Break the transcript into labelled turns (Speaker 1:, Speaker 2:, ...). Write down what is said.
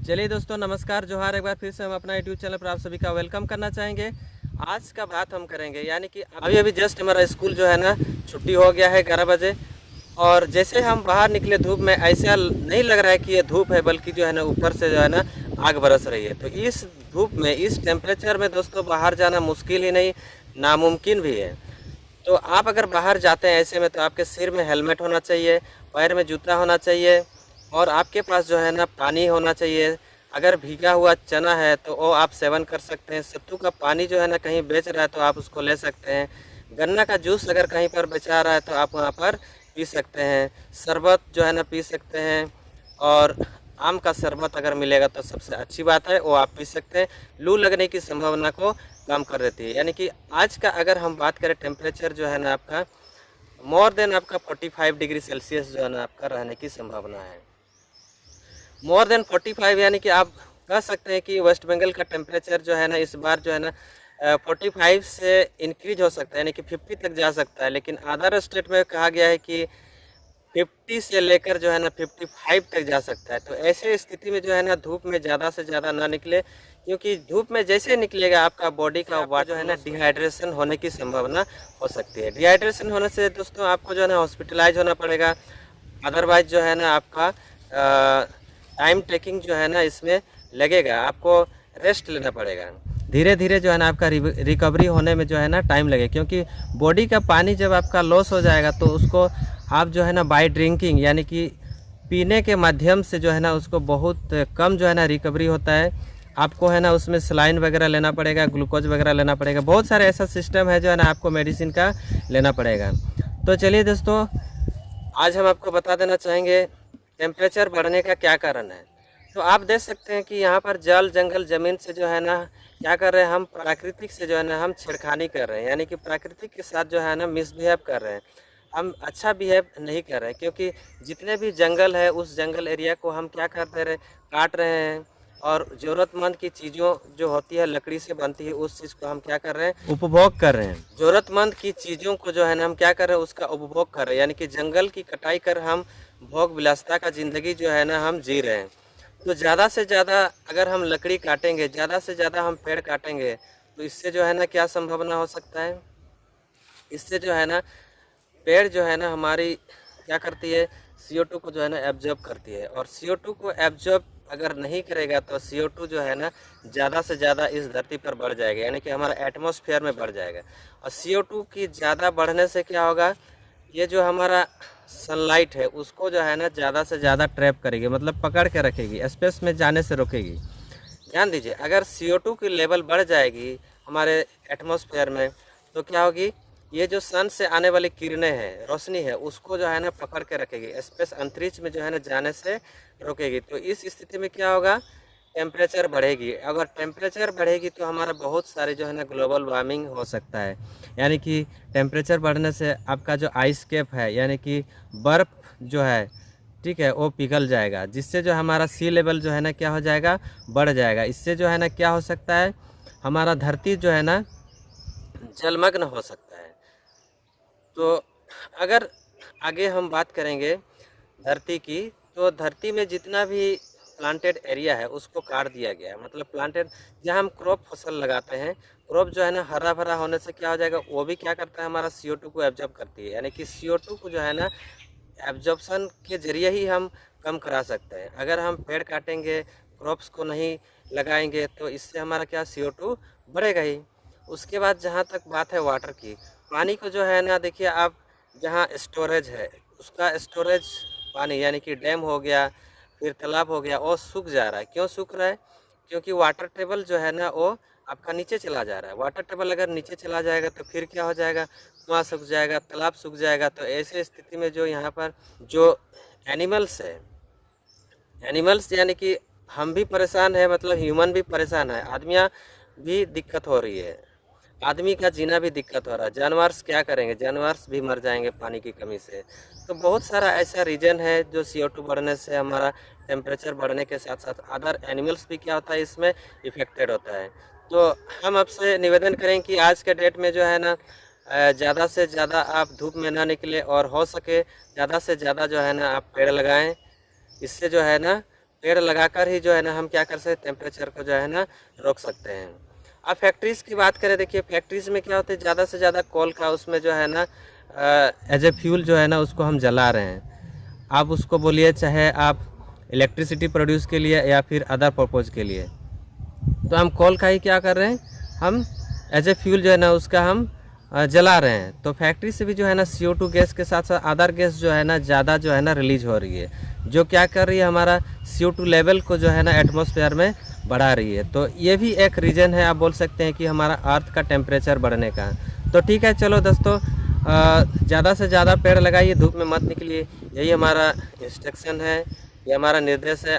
Speaker 1: चलिए दोस्तों, नमस्कार जोहार। एक बार फिर से हम अपना यूट्यूब चैनल पर आप सभी का वेलकम करना चाहेंगे। आज का बात हम करेंगे यानी कि अभी अभी जस्ट हमारा स्कूल जो है ना छुट्टी हो गया है 11 बजे। और जैसे हम बाहर निकले धूप में, ऐसा नहीं लग रहा है कि ये धूप है, बल्कि जो है ना ऊपर से जो है ना आग बरस रही है। तो इस धूप में, इस टेम्परेचर में दोस्तों बाहर जाना मुश्किल ही नहीं, नामुमकिन भी है। तो आप अगर बाहर जाते हैं ऐसे में, तो आपके सिर में हेलमेट होना चाहिए, पैर में जूता होना चाहिए, और आपके पास जो है ना पानी होना चाहिए। अगर भीगा हुआ चना है तो वो आप सेवन कर सकते हैं। सत्तू का पानी जो है ना कहीं बेच रहा है तो आप उसको ले सकते हैं। गन्ना का जूस अगर कहीं पर बेचा रहा है तो आप वहाँ पर पी सकते हैं। शरबत जो है ना पी सकते हैं। और आम का शरबत अगर मिलेगा तो सबसे अच्छी बात है, वो आप पी सकते हैं। लू लगने की संभावना को कम कर देती है। यानी कि आज का अगर हम बात करें, टेम्परेचर जो है ना आपका मोर देन आपका 45 डिग्री सेल्सियस जो है ना आपका रहने की संभावना है। मोर देन 45 यानी कि आप कह सकते हैं कि वेस्ट बंगाल का टेम्परेचर जो है ना इस बार जो है ना 45 से इंक्रीज हो सकता है, यानी कि 50 तक जा सकता है। लेकिन अदर स्टेट में कहा गया है कि 50 से लेकर जो है ना 55 तक जा सकता है। तो ऐसे स्थिति में जो है ना धूप में ज़्यादा से ज़्यादा ना निकले, क्योंकि धूप में जैसे निकलेगा आपका बॉडी का वाटर जो है ना डिहाइड्रेशन होने की संभावना हो सकती है। डिहाइड्रेशन होने से दोस्तों आपको जो है ना हॉस्पिटलाइज होना पड़ेगा। अदरवाइज जो है ना आपका टाइम टेकिंग जो है ना इसमें लगेगा, आपको रेस्ट लेना पड़ेगा। धीरे धीरे जो है ना आपका रिकवरी होने में जो है ना टाइम लगेगा, क्योंकि बॉडी का पानी जब आपका लॉस हो जाएगा तो उसको आप जो है ना बाय ड्रिंकिंग यानी कि पीने के माध्यम से जो है ना उसको बहुत कम जो है ना रिकवरी होता है। आपको है ना उसमें सलाइन वगैरह लेना पड़ेगा, ग्लूकोज वगैरह लेना पड़ेगा, बहुत सारे ऐसा सिस्टम है जो है ना आपको मेडिसिन का लेना पड़ेगा। तो चलिए दोस्तों, आज हम आपको बता देना चाहेंगे टेम्परेचर बढ़ने का क्या कारण है। तो आप देख सकते हैं कि यहाँ पर जल जंगल ज़मीन से जो है ना क्या कर रहे हैं, हम प्राकृतिक से जो है ना हम छेड़खानी कर रहे हैं। यानी कि प्राकृतिक के साथ जो है ना मिसबिहेव कर रहे हैं, हम अच्छा बिहेव नहीं कर रहे हैं। क्योंकि जितने भी जंगल है उस जंगल एरिया को हम क्या कर दे रहे, काट रहे हैं। और ज़रूरतमंद की चीज़ों जो होती है लकड़ी से बनती है, उस चीज़ को हम क्या कर रहे हैं, उपभोग कर रहे हैं। ज़रूरतमंद की चीज़ों को जो है ना हम क्या कर रहे हैं, उसका उपभोग कर रहे हैं। यानी कि जंगल की कटाई कर हम भोग विलासिता का ज़िंदगी जो है ना हम जी रहे हैं। तो ज़्यादा से ज़्यादा अगर हम लकड़ी काटेंगे, ज़्यादा से ज़्यादा हम पेड़ काटेंगे, तो इससे जो है ना क्या संभावना हो सकता है, इससे जो है ना पेड़ जो है ना हमारी क्या करती है, CO2 को जो है ना एब्जॉर्ब करती है। और CO2 को एब्जॉर्ब अगर नहीं करेगा तो CO2 जो है ना ज़्यादा से ज़्यादा इस धरती पर बढ़ जाएगा, यानी कि हमारा एटमॉस्फेयर में बढ़ जाएगा। और CO2 की ज़्यादा बढ़ने से क्या होगा, ये जो हमारा सनलाइट है उसको जो है ना ज़्यादा से ज़्यादा ट्रैप करेगी, मतलब पकड़ के रखेगी, स्पेस में जाने से रोकेगी। ध्यान दीजिए, अगर CO2 की लेवल बढ़ जाएगी हमारे एटमॉस्फेयर में तो क्या होगी, ये जो सन से आने वाली किरणें हैं, रोशनी है, उसको जो है ना पकड़ के रखेगी, स्पेस अंतरिक्ष में जो है ना जाने से रोकेगी। तो इस स्थिति में क्या होगा, टेम्परेचर बढ़ेगी। अगर टेम्परेचर बढ़ेगी तो हमारा बहुत सारे जो है ना ग्लोबल वार्मिंग हो सकता है। यानी कि टेम्परेचर बढ़ने से आपका जो आइस कैप है, यानी कि बर्फ़ जो है, ठीक है, वो पिघल जाएगा, जिससे जो हमारा सी लेवल जो है ना क्या हो जाएगा, बढ़ जाएगा। इससे जो है ना क्या हो सकता है, हमारा धरती जो है ना जलमग्न हो सकता है। तो अगर आगे हम बात करेंगे धरती की, तो धरती में जितना भी प्लांटेड एरिया है उसको काट दिया गया है। मतलब प्लांटेड, जहाँ हम क्रॉप फसल लगाते हैं, क्रॉप जो है ना हरा भरा होने से क्या हो जाएगा, वो भी क्या करता है, हमारा CO2 को एब्जॉर्ब करती है। यानी कि CO2 को जो है ना एब्जॉर्प्शन के जरिए ही हम कम करा सकते हैं। अगर हम पेड़ काटेंगे, क्रॉप्स को नहीं लगाएंगे, तो इससे हमारा क्या CO2 बढ़ेगा ही। उसके बाद जहाँ तक बात है वाटर की, पानी को जो है ना देखिए आप, जहाँ स्टोरेज है उसका स्टोरेज पानी, यानी कि डैम हो गया, फिर तालाब हो गया, वो सूख जा रहा है। क्यों सूख रहा है, क्योंकि वाटर टेबल जो है ना वो आपका नीचे चला जा रहा है। वाटर टेबल अगर नीचे चला जाएगा तो फिर क्या हो जाएगा, कुआं सूख जाएगा, तालाब सूख जाएगा। तो ऐसे स्थिति में जो यहाँ पर जो एनिमल्स है, एनिमल्स यानी कि हम भी परेशान है, मतलब ह्यूमन भी परेशान है, आदमियाँ भी दिक्कत हो रही है, आदमी का जीना भी दिक्कत हो रहा है। जानवर्स क्या करेंगे, जानवर्स भी मर जाएंगे पानी की कमी से। तो बहुत सारा ऐसा रीजन है जो CO2 बढ़ने से हमारा टेम्परेचर बढ़ने के साथ साथ अदर एनिमल्स भी क्या होता है, इसमें इफेक्टेड होता है। तो हम आपसे निवेदन करें कि आज के डेट में जो है ना ज़्यादा से ज़्यादा आप धूप में ना निकले, और हो सके ज़्यादा से ज़्यादा जो है ना आप पेड़ लगाएं। इससे जो है ना पेड़ लगाकर ही जो है ना हम क्या कर सकते हैं, टेम्परेचर को जो है ना रोक सकते हैं। अब फैक्ट्रीज़ की बात करें, देखिए फैक्ट्रीज़ में क्या होता है, ज़्यादा से ज़्यादा कोल का उसमें जो है ना एज ए फ्यूल जो है ना उसको हम जला रहे हैं। आप उसको बोलिए चाहे आप इलेक्ट्रिसिटी प्रोड्यूस के लिए या फिर अदर पर्पज़ के लिए, तो हम कोल का ही क्या कर रहे हैं, हम एज ए फ्यूल जो है ना उसका हम जला रहे हैं। तो फैक्ट्री से भी जो है ना CO2 गैस के साथ साथ अदर गैस जो है ना ज़्यादा जो है ना रिलीज हो रही है, जो क्या कर रही है, हमारा CO2 लेवल को जो है ना एटमॉस्फेयर में बढ़ा रही है। तो ये भी एक रीज़न है, आप बोल सकते हैं कि हमारा अर्थ का टेम्परेचर बढ़ने का। तो ठीक है, चलो दोस्तों, ज़्यादा से ज़्यादा पेड़ लगाइए, धूप में मत निकलिए, यही हमारा इंस्ट्रक्शन है, ये हमारा निर्देश है।